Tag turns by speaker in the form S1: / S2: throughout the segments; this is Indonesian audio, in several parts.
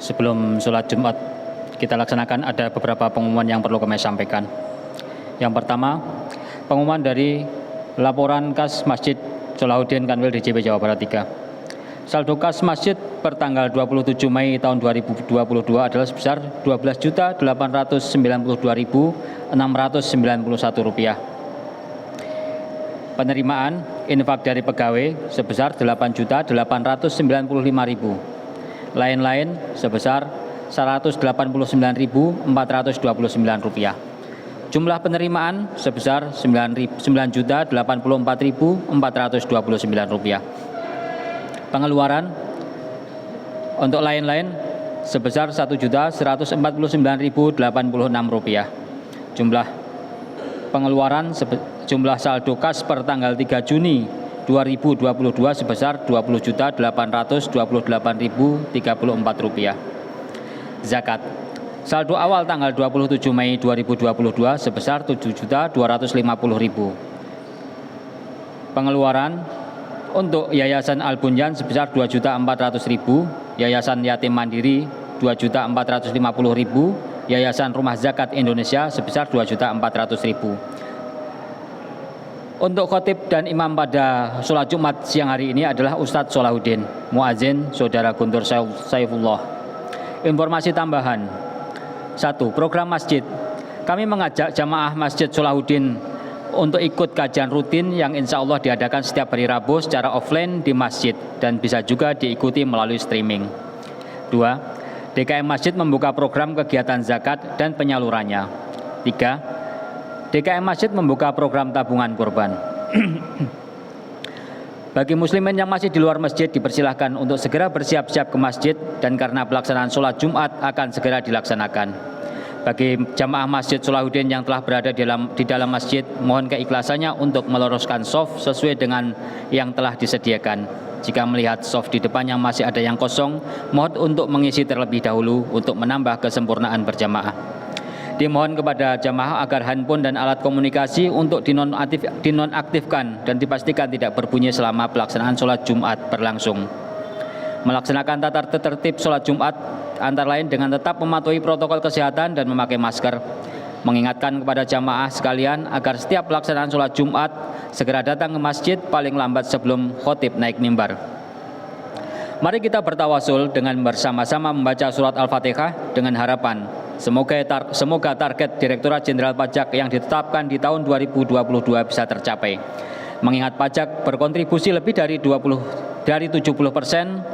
S1: Sebelum sholat Jumat kita laksanakan, ada beberapa pengumuman yang perlu kami sampaikan. Yang pertama, pengumuman dari laporan kas Masjid Solahuddin Kanwil DJP Jawa Barat 3. Saldo kas masjid per tanggal 27 Mei tahun 2022 adalah sebesar Rp12.892.691. Penerimaan infak dari pegawai sebesar Rp8.895.000. Lain-lain sebesar Rp189.429. Jumlah penerimaan sebesar Rp9.084.429. Pengeluaran untuk lain-lain sebesar Rp1.149.086. Jumlah pengeluaran jumlah saldo kas per tanggal 3 Juni 2022 sebesar Rp20.828.034. Zakat. Saldo awal tanggal 27 Mei 2022 sebesar Rp7.250.000. Pengeluaran untuk Yayasan Al-Bunyan sebesar Rp2.400.000, Yayasan Yatim Mandiri Rp2.450.000, Yayasan Rumah Zakat Indonesia sebesar Rp2.400.000. Untuk khotib dan imam pada sholat Jumat siang hari ini adalah Ustadz Solahuddin, muadzin Saudara Guntur Saifullah. Informasi tambahan. 1. Program masjid. Kami mengajak jamaah Masjid Solahuddin untuk ikut kajian rutin yang insya Allah diadakan setiap hari Rabu secara offline di masjid dan bisa juga diikuti melalui streaming. 2. DKM Masjid membuka program kegiatan zakat dan penyalurannya. 3. DKM Masjid membuka program tabungan kurban. Bagi muslimin yang masih di luar masjid dipersilahkan untuk segera bersiap-siap ke masjid dan karena pelaksanaan sholat Jumat akan segera dilaksanakan. Bagi jamaah Masjid Solahuddin yang telah berada di dalam masjid, mohon keikhlasannya untuk meluruskan shaf sesuai dengan yang telah disediakan. Jika melihat shaf di depan yang masih ada yang kosong, mohon untuk mengisi terlebih dahulu untuk menambah kesempurnaan berjamaah. Dimohon kepada jamaah agar handphone dan alat komunikasi untuk dinonaktifkan dan dipastikan tidak berbunyi selama pelaksanaan sholat Jumat berlangsung. Melaksanakan tata tertib sholat Jumat antara lain dengan tetap mematuhi protokol kesehatan dan memakai masker. Mengingatkan kepada jamaah sekalian agar setiap pelaksanaan sholat Jumat segera datang ke masjid paling lambat sebelum khotib naik mimbar. Mari kita bertawasul dengan bersama-sama membaca surat Al-Fatihah dengan harapan semoga target Direktorat Jenderal Pajak yang ditetapkan di tahun 2022 bisa tercapai. Mengingat pajak berkontribusi lebih dari 70%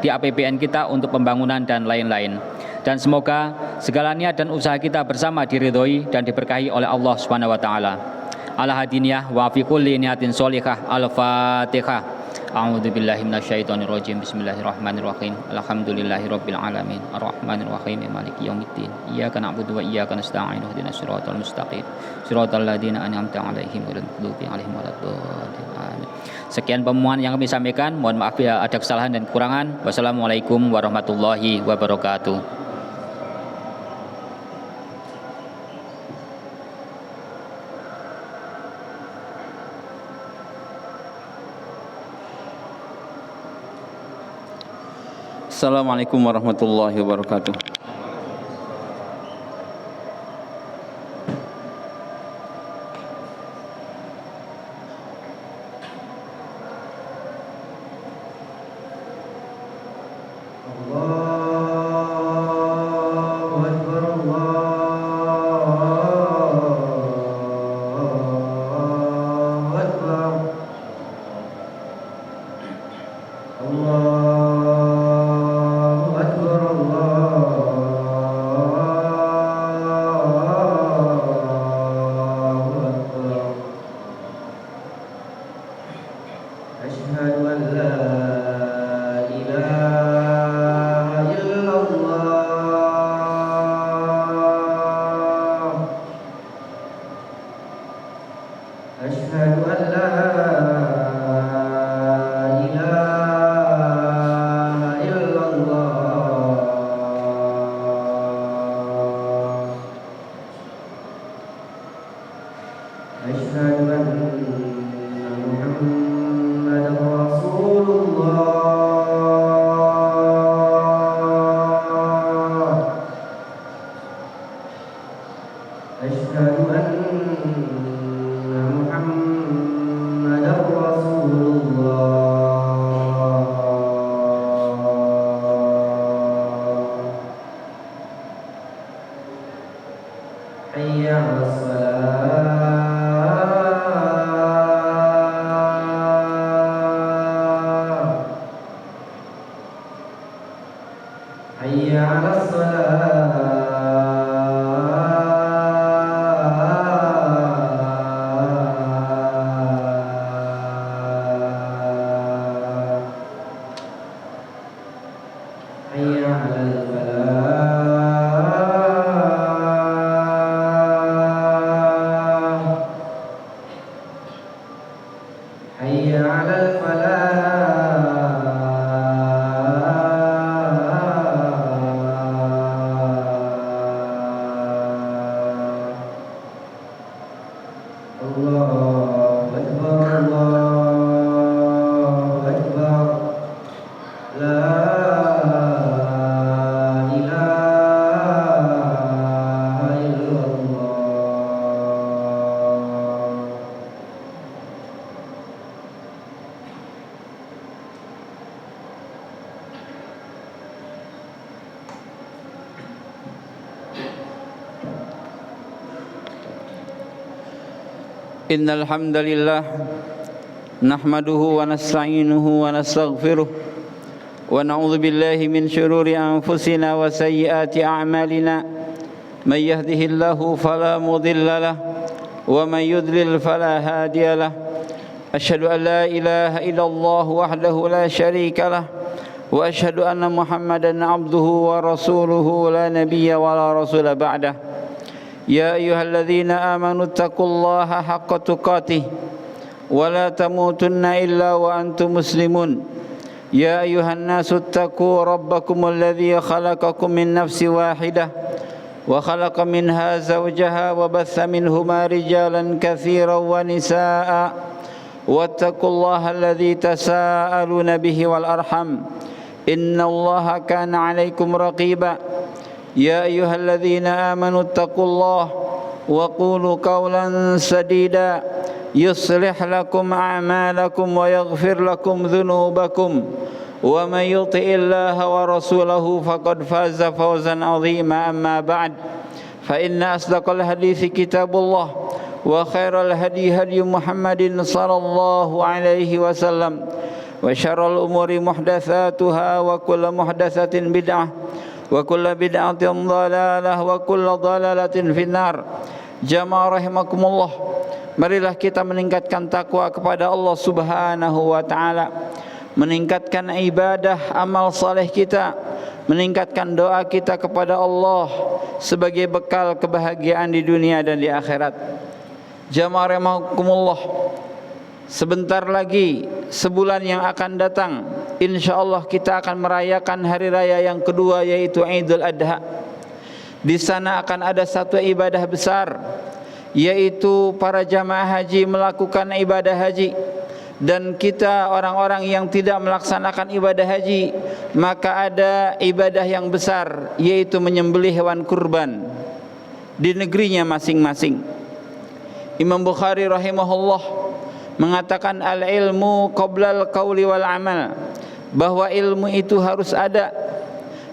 S1: di APBN kita untuk pembangunan dan lain-lain. Dan semoga segala niat dan usaha kita bersama diridhoi dan diberkahi oleh Allah Subhanahu wa taala. Ala hadiniyah wa fi kulli niyatin sholihah. Al-Fatihah. A'udzu billahi minasyaitonir rajim. Bismillahirrahmanirrahim. Alhamdulillahirabbil alamin. Arrahmanirrahim. Maliki yaumiddin. Iyyaka na'budu wa iyyaka nasta'in. Ihdinas siratal mustaqim. Siratal ladzina an'amta 'alaihim ghairil maghdubi 'alaihim waladdallin. Amin. Sekian pengumuman yang kami sampaikan. Mohon maaf bila ada kesalahan dan kekurangan. Wassalamualaikum warahmatullahi wabarakatuh.
S2: Assalamualaikum warahmatullahi wabarakatuh.
S3: حي على الصلاة حي على
S2: إن الحمد لله نحمده ونستعينه ونستغفره ونعوذ بالله من شرور أنفسنا وسيئات أعمالنا من يهده الله فلا مضل له ومن يضلل فلا هادي له أشهد أن لا إله إلا الله وحده لا شريك له وأشهد أن محمدا عبده ورسوله لا نبي ولا رسول بعده يا أيها الذين آمنوا اتقوا الله حق تقاته ولا تموتن إلا وأنتم مسلمون يا أيها الناس اتقوا ربكم الذي خلقكم من نفس واحدة وخلق منها زوجها وبث منهما رجالا كثيرا ونساء واتقوا الله الذي تساءلون به والأرحم إن الله كان عليكم رقيبا يا أيها الذين آمنوا اتقوا الله وقولوا قولا سديدا يصلح لكم أعمالكم ويغفر لكم ذنوبكم ومن يطع الله ورسوله فقد فاز فوزا عظيما أما بعد فإن أصدق الحديث كتاب الله وخير الهدي هدي محمد صلى الله عليه وسلم وشر الأمور محدثاتها وكل محدثة بدعة وكل بدعة ضلالة وكل ضلالة في النار. Jamaah rahimakumullah, marilah kita meningkatkan takwa kepada Allah Subhanahu wa taala, meningkatkan ibadah amal saleh kita, meningkatkan doa kita kepada Allah sebagai bekal kebahagiaan di dunia dan di akhirat. Jamaah rahimakumullah, sebentar lagi sebulan yang akan datang, insyaallah kita akan merayakan hari raya yang kedua, yaitu Idul Adha. Di sana akan ada satu ibadah besar, yaitu para jamaah haji melakukan ibadah haji. Dan kita orang-orang yang tidak melaksanakan ibadah haji, maka ada ibadah yang besar, yaitu menyembelih hewan kurban di negerinya masing-masing. Imam Bukhari rahimahullah mengatakan al-ilmu qoblal qauli wal amal, bahwa ilmu itu harus ada,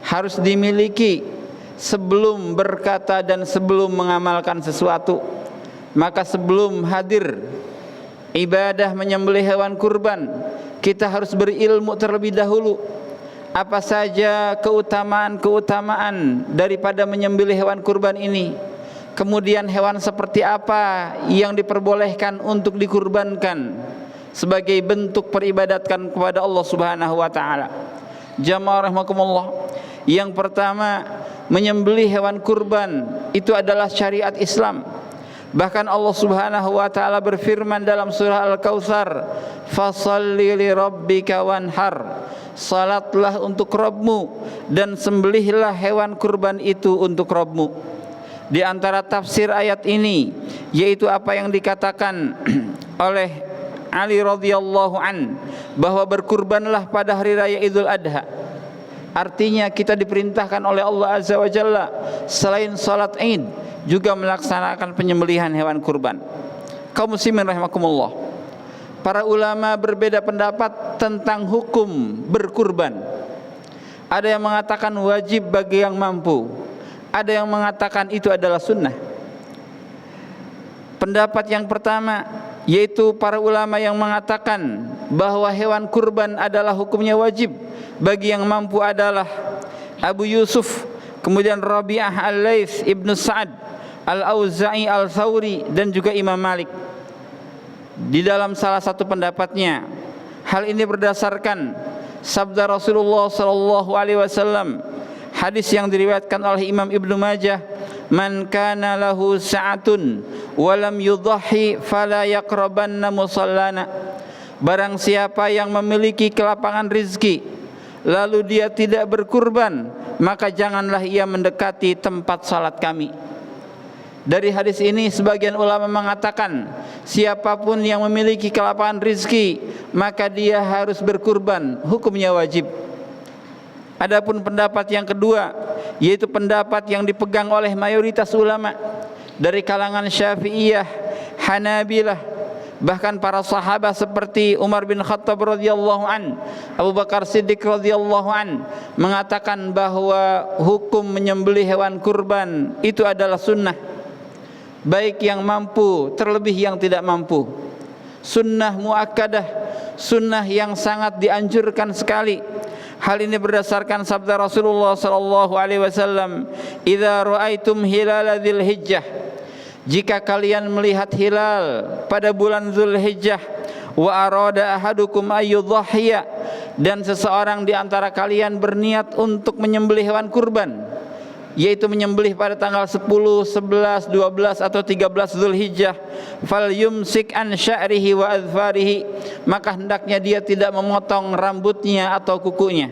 S2: harus dimiliki sebelum berkata dan sebelum mengamalkan sesuatu. Maka sebelum hadir ibadah menyembelih hewan kurban, kita harus berilmu terlebih dahulu. Apa saja keutamaan-keutamaan daripada menyembelih hewan kurban ini, kemudian hewan seperti apa yang diperbolehkan untuk dikurbankan sebagai bentuk peribadatan kepada Allah Subhanahu wa taala. Jamaah rahimakumullah, yang pertama, menyembelih hewan kurban itu adalah syariat Islam. Bahkan Allah Subhanahu wa taala berfirman dalam surah Al-Kautsar, "Fashalli li rabbika wanhar." Salatlah untuk Rabbmu dan sembelihlah hewan kurban itu untuk Rabbmu. Di antara tafsir ayat ini, yaitu apa yang dikatakan oleh Ali radhiyallahu an, bahwa berkurbanlah pada hari raya Idul Adha. Artinya kita diperintahkan oleh Allah Azza wa Jalla selain salat Id juga melaksanakan penyembelihan hewan kurban. Kaum muslimin rahimakumullah, para ulama berbeda pendapat tentang hukum berkurban. Ada yang mengatakan wajib bagi yang mampu, ada yang mengatakan itu adalah sunnah. Pendapat yang pertama yaitu para ulama yang mengatakan bahwa hewan kurban adalah hukumnya wajib bagi yang mampu adalah Abu Yusuf, kemudian Rabi'ah Al-Laits, Ibnu Sa'ad, Al-Auza'i, Al-Thawri, dan juga Imam Malik. Di dalam salah satu pendapatnya, hal ini berdasarkan sabda Rasulullah SAW, hadis yang diriwayatkan oleh Imam Ibnu Majah, "Man kana lahu sa'atun wa lam yudhahi fala yaqrabanna musallana." Barang siapa yang memiliki kelapangan rizki lalu dia tidak berkurban, maka janganlah ia mendekati tempat salat kami. Dari hadis ini sebagian ulama mengatakan siapapun yang memiliki kelapangan rizki maka dia harus berkurban, hukumnya wajib. Adapun pendapat yang kedua yaitu pendapat yang dipegang oleh mayoritas ulama dari kalangan Syafi'iyah, Hanabilah, bahkan para sahabat seperti Umar bin Khattab radhiyallahu an, Abu Bakar Siddiq radhiyallahu an, mengatakan bahwa hukum menyembelih hewan kurban itu adalah sunnah, baik yang mampu terlebih yang tidak mampu. Sunnah muakkadah, sunnah yang sangat dianjurkan sekali. Hal ini berdasarkan sabda Rasulullah sallallahu alaihi wasallam, "Idza ra'aitum hilal Dzulhijjah," jika kalian melihat hilal pada bulan Dzulhijjah, "wa arada ahadukum ayyudhhiya," dan seseorang di antara kalian berniat untuk menyembelih hewan kurban, yaitu menyembelih pada tanggal 10, 11, 12 atau 13 Dzulhijjah, "fal yumsik an sya'rihi wa adfarihi," maka hendaknya dia tidak memotong rambutnya atau kukunya.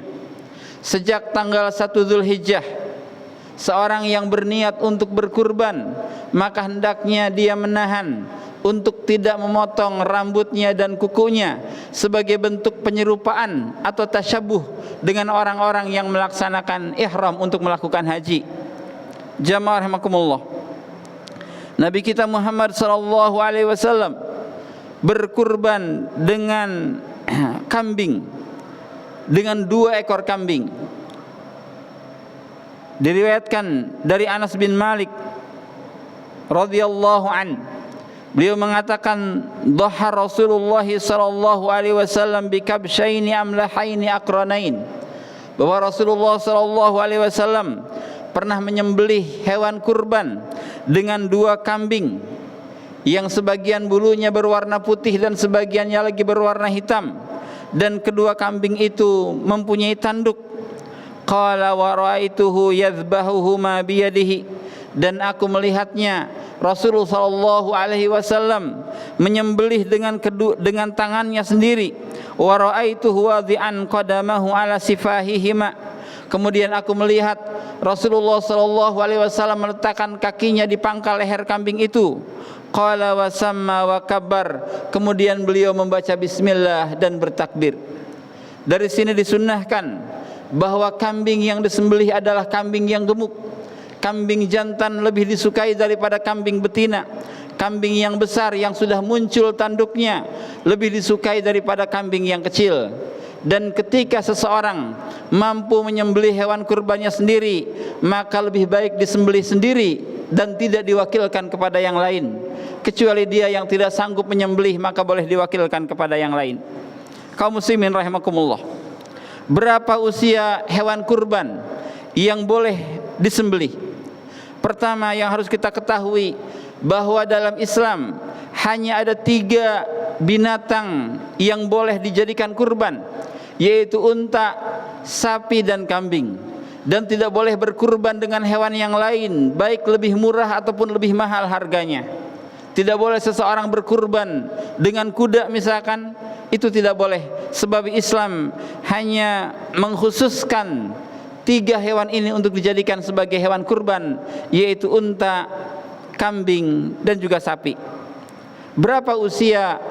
S2: Sejak tanggal 1 Dzulhijjah seorang yang berniat untuk berkurban, maka hendaknya dia menahan untuk tidak memotong rambutnya dan kukunya sebagai bentuk penyerupaan atau tasyabuh dengan orang-orang yang melaksanakan ihram untuk melakukan haji. Jamaah rahimakumullah, Nabi kita Muhammad sallallahu alaihi wasallam berkurban dengan kambing, dengan 2 ekor kambing. Diriwayatkan dari Anas bin Malik radhiyallahu an, beliau mengatakan, "Dhaha Rasulullah sallallahu alaihi wasallam bi kabshaini amlahaini aqranain," bahwa Rasulullah sallallahu alaihi wasallam pernah menyembelih hewan kurban dengan 2 kambing yang sebagian bulunya berwarna putih dan sebagiannya lagi berwarna hitam, dan kedua kambing itu mempunyai tanduk. Qala wa ra'aituhu yadhbahuhuma biyadihi, dan aku melihatnya Rasulullah sallallahu alaihi wasallam menyembelih dengan tangannya sendiri. Wa ra'aituhu wadhi'an qadamahu ala sifahihima, kemudian aku melihat Rasulullah sallallahu alaihi wasallam meletakkan kakinya di pangkal leher kambing itu. Qala wa samma wa kabbar, kemudian beliau membaca bismillah dan bertakbir. Dari sini disunnahkan bahwa kambing yang disembelih adalah kambing yang gemuk. Kambing jantan lebih disukai daripada kambing betina. Kambing yang besar yang sudah muncul tanduknya lebih disukai daripada kambing yang kecil. Dan ketika seseorang mampu menyembelih hewan kurbannya sendiri, maka lebih baik disembelih sendiri dan tidak diwakilkan kepada yang lain. Kecuali dia yang tidak sanggup menyembelih, maka boleh diwakilkan kepada yang lain. Kaum muslimin rahimakumullah, berapa usia hewan kurban yang boleh disembelih? Pertama yang harus kita ketahui bahwa dalam Islam hanya ada 3 binatang yang boleh dijadikan kurban, yaitu unta, sapi, dan kambing. Dan tidak boleh berkurban dengan hewan yang lain, baik lebih murah ataupun lebih mahal harganya. Tidak boleh seseorang berkurban dengan kuda misalkan, itu tidak boleh. Sebab Islam hanya mengkhususkan 3 hewan ini untuk dijadikan sebagai hewan kurban, yaitu unta, kambing, dan juga sapi. Berapa usia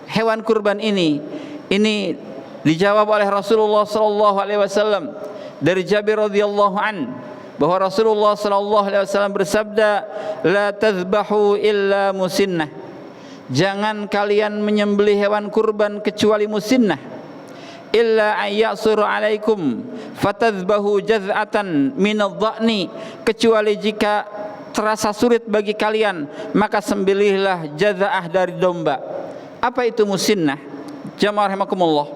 S2: hewan kurban ini? Ini dijawab oleh Rasulullah sallallahu alaihi wasallam dari Jabir radhiyallahu an, bahwa Rasulullah sallallahu alaihi wasallam bersabda, "La tadhbahu illa musinnah." Jangan kalian menyembelih hewan kurban kecuali musinnah. Illa ayyasuru alaikum fatadhbahu jaz'atan minadh-dha'ni, kecuali jika terasa sulit bagi kalian, maka sembelihlah jazaah dari domba. Apa itu musinnah? Jamaah rahimakumullah.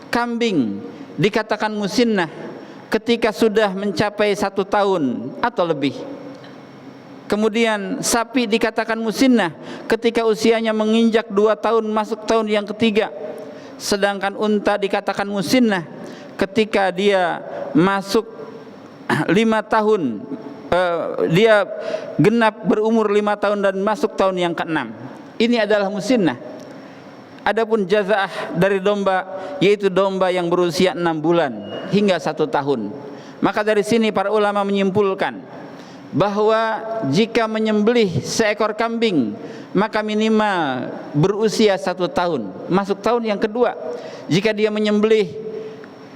S2: Kambing dikatakan musinnah ketika sudah mencapai 1 tahun atau lebih. Kemudian sapi dikatakan musinnah ketika usianya menginjak 2 tahun masuk tahun yang ketiga. Sedangkan unta dikatakan musinnah ketika dia masuk 5 tahun, dia genap berumur 5 tahun dan masuk tahun yang ke-6. Ini adalah musinnah. Adapun jazaah dari domba, yaitu domba yang berusia 6 bulan hingga 1 tahun. Maka dari sini para ulama menyimpulkan bahwa jika menyembelih seekor kambing, maka minimal berusia 1 tahun, masuk tahun yang kedua. Jika dia menyembelih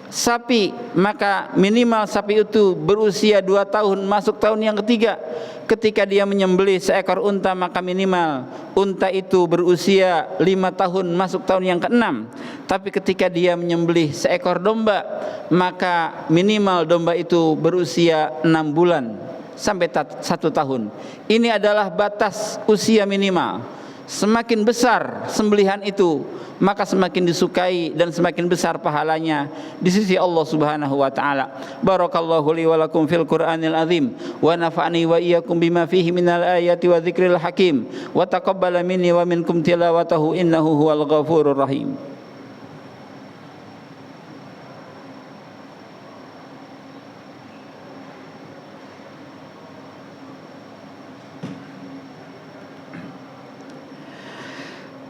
S2: sapi, maka minimal sapi itu berusia 2 tahun, masuk tahun yang ketiga. Ketika dia menyembelih seekor unta, maka minimal unta itu berusia 5 tahun, masuk tahun yang ke-6. Tapi ketika dia menyembelih seekor domba, maka minimal domba itu berusia 6 bulan sampai 1 tahun. Ini adalah batas usia minimal. Semakin besar sembelihan itu, maka semakin disukai dan semakin besar pahalanya di sisi Allah Subhanahu wa taala. Barakallahu li wa lakum fil Qur'anil azim wa nafa'ani wa iyyakum bima fihi minal ayati wa dzikril hakim wa taqabbala minni wa minkum tilawatahu innahu huwal ghafurur rahim.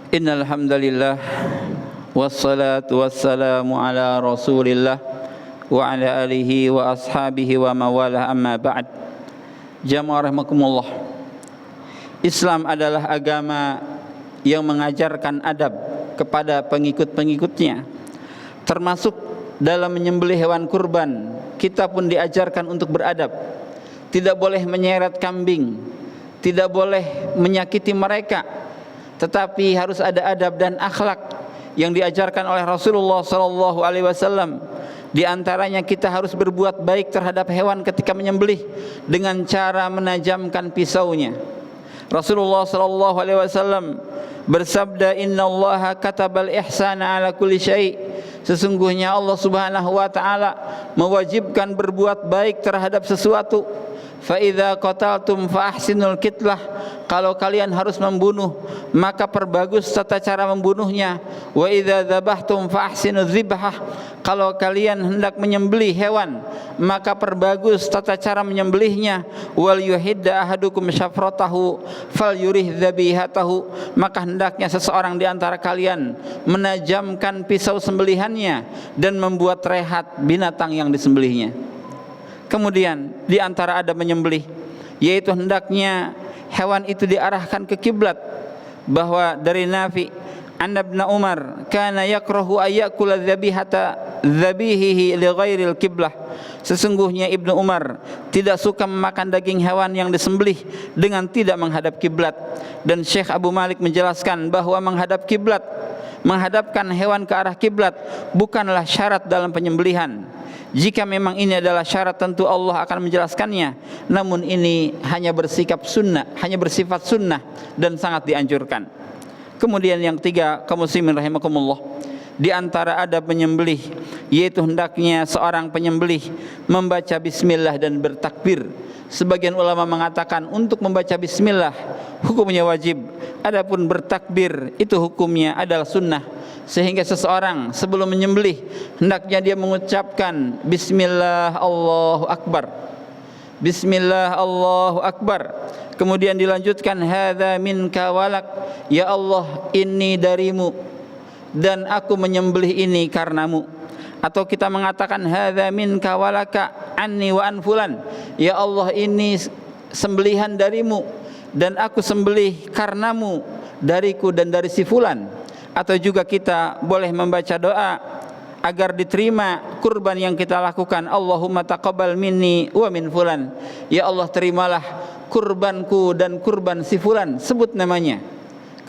S2: Innal hamdalillah wassalatu wassalamu ala Rasulillah wa ala alihi wa ashabihi wa mawalah, amma ba'd. Jamaah rahimakumullah. Islam adalah agama yang mengajarkan adab kepada pengikut-pengikutnya. Termasuk dalam menyembelih hewan kurban, kita pun diajarkan untuk beradab. Tidak boleh menyeret kambing, tidak boleh menyakiti mereka, tetapi harus ada adab dan akhlak yang diajarkan oleh Rasulullah SAW. Di antaranya kita harus berbuat baik terhadap hewan ketika menyembelih dengan cara menajamkan pisaunya. Rasulullah SAW bersabda, Innallaha katabal ihsana ala kulli syai'. Sesungguhnya Allah Subhanahu wa taala mewajibkan berbuat baik terhadap sesuatu. Fa idza qataltum fa ahsinul kitlah. Kalau kalian harus membunuh, maka perbagus tata cara membunuhnya. Wa idza dzabhtum fa ahsinuz dzibhah. Kalau kalian hendak menyembelih hewan, maka perbagus tata cara menyembelihnya. Wal yuhidda ahadukum syafratahu falyurih dzabihatahu. Maka hendaknya seseorang di antara kalian menajamkan pisau sembelihannya dan membuat rehat binatang yang disembelihnya. Kemudian di antara adab menyembelih, yaitu hendaknya hewan itu diarahkan ke kiblat. Bahwa dari Nafi, An Ibn Umar kana yakrahu ayyakula dzabihihi li ghairil kiblah. Sesungguhnya Ibnu Umar tidak suka memakan daging hewan yang disembelih dengan tidak menghadap kiblat. Dan Syekh Abu Malik menjelaskan bahwa menghadap kiblat, menghadapkan hewan ke arah kiblat bukanlah syarat dalam penyembelihan. Jika memang ini adalah syarat, tentu Allah akan menjelaskannya. Namun ini hanya bersifat sunnah dan sangat dianjurkan. Kemudian yang ketiga, kaum muslimin rahimakumullah, di antara adab menyembelih, yaitu hendaknya seorang penyembelih membaca bismillah dan bertakbir. Sebagian ulama mengatakan untuk membaca bismillah hukumnya wajib, adapun bertakbir itu hukumnya adalah sunnah. Sehingga seseorang sebelum menyembelih hendaknya dia mengucapkan bismillah Allahu akbar, bismillah Allahu akbar. Kemudian dilanjutkan hadza minka walak, ya Allah ini darimu dan aku menyembelih ini karenamu. Atau kita mengatakan hadza minka walaka anni wa an fulan, ya Allah ini sembelihan darimu dan aku sembelih karenamu, dariku dan dari si fulan. Atau juga kita boleh membaca doa agar diterima kurban yang kita lakukan. Allahumma taqabbal minni wa min fulan, ya Allah terimalah kurbanku dan kurban si fulan, sebut namanya.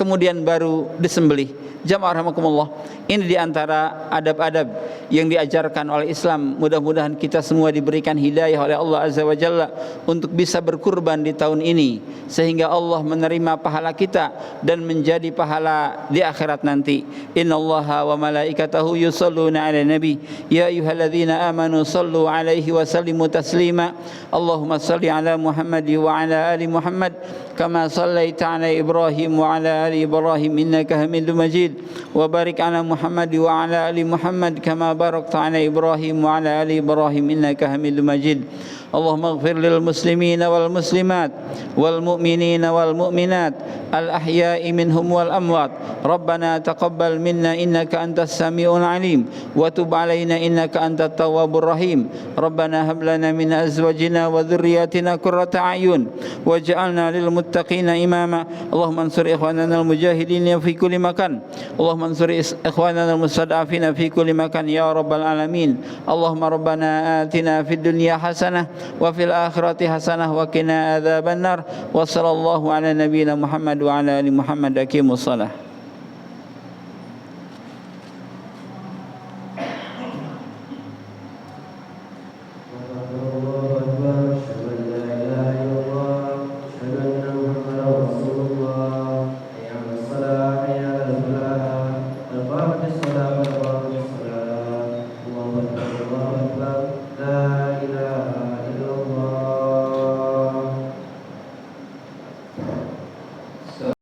S2: kemudian baru disembelih. Jamaah rahimakumullah, ini diantara adab-adab yang diajarkan oleh Islam. Mudah-mudahan kita semua diberikan hidayah oleh Allah Azza wa Jalla untuk bisa berkurban di tahun ini, sehingga Allah menerima pahala kita dan menjadi pahala di akhirat nanti. Innallaha wa malaikatahu yusholluna 'alan nabi ya ayyuhalladzina amanu shallu 'alaihi wa sallimu taslima. Allahumma shalli 'ala Muhammad wa 'ala ali Muhammad kama shallaita 'ala Ibrahim wa 'ala ali Ibrahim innaka Hamidum Majid. Wa barik 'ala Muhammad wa 'ala ali Muhammad kama barakta 'ala Ibrahim wa 'ala ali Ibrahim innaka Hamidum Majid. Allahumma ighfir lil muslimina wal muslimat wal mu'minina wal mu'minat al ahya'i minhum wal amwat. Rabbana taqabbal minna innaka antas samiul alim wa tub 'alaina innaka antat tawwabur rahim. Rabbana hab lana min azwajina wa dhurriyyatina qurrata a'yun waj'alna lil muttaqina imama. Allahumma ansur ikhwanana al mujahidin fi kulli makan. Allahumma ansur ikhwanana al mustad'afina fi kulli makan ya rabbal alamin. Allahumma rabbana atina fid dunya hasanah wa fil akhirati hasanah wa qina adzabannar. Wa sallallahu ala nabiyyina Muhammad wa ala ali Muhammad. Aqimus shalah.